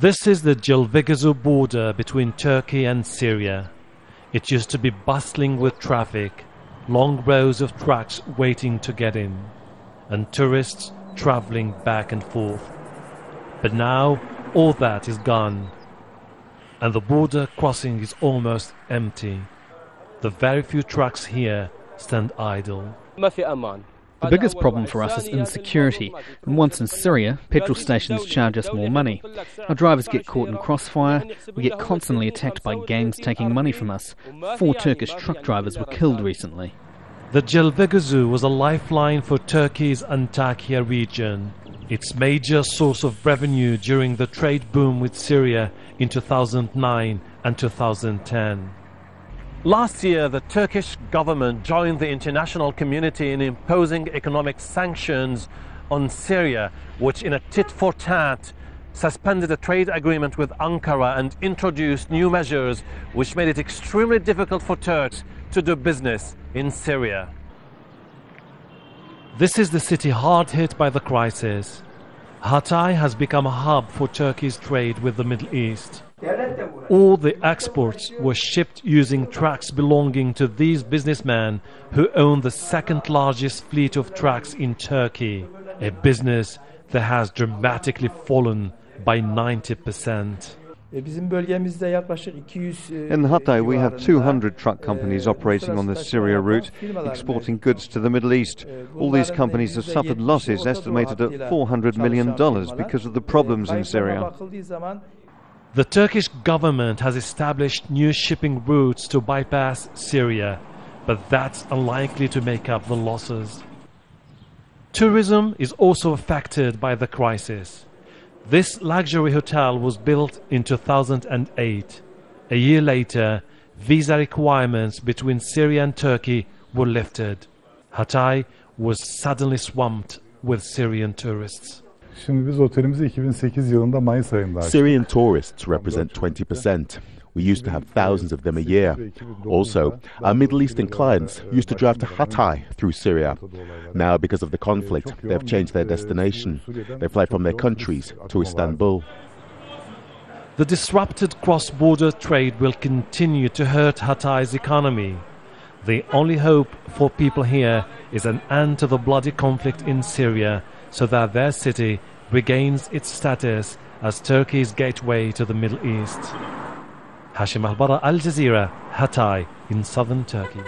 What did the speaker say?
This is the Jazeera border between Turkey and Syria. It used to be bustling with traffic, long rows of trucks waiting to get in, and tourists traveling back and forth. But now all that is gone, and the border crossing is almost empty. The very few trucks here stand idle. The biggest problem for us is insecurity, and once in Syria, petrol stations charge us more money. Our drivers get caught in crossfire, we get constantly attacked by gangs taking money from us. 4 Turkish truck drivers were killed recently. The Jazeera was a lifeline for Turkey's Antakya region, its major source of revenue during the trade boom with Syria in 2009 and 2010. Last year, the Turkish government joined the international community in imposing economic sanctions on Syria, which in a tit-for-tat suspended a trade agreement with Ankara and introduced new measures which made it extremely difficult for Turks to do business in Syria. This is the city hard hit by the crisis. Hatay has become a hub for Turkey's trade with the Middle East. All the exports were shipped using trucks belonging to these businessmen who own the second largest fleet of trucks in Turkey, a business that has dramatically fallen by 90%. In Hatay, we have 200 truck companies operating on the Syria route, exporting goods to the Middle East. All these companies have suffered losses estimated at $400 million because of the problems in Syria. The Turkish government has established new shipping routes to bypass Syria, but that's unlikely to make up the losses. Tourism is also affected by the crisis. This luxury hotel was built in 2008. A year later, visa requirements between Syria and Turkey were lifted. Hatay was suddenly swamped with Syrian tourists. Syrian tourists represent 20%. We used to have thousands of them a year. Also, our Middle Eastern clients used to drive to Hatay through Syria. Now, because of the conflict, they have changed their destination. They fly from their countries to Istanbul. The disrupted cross-border trade will continue to hurt Hatay's economy. The only hope for people here is an end to the bloody conflict in Syria, so that their city regains its status as Turkey's gateway to the Middle East. Hashem Ahelbarra, Al Jazeera, Hatay, in southern Turkey.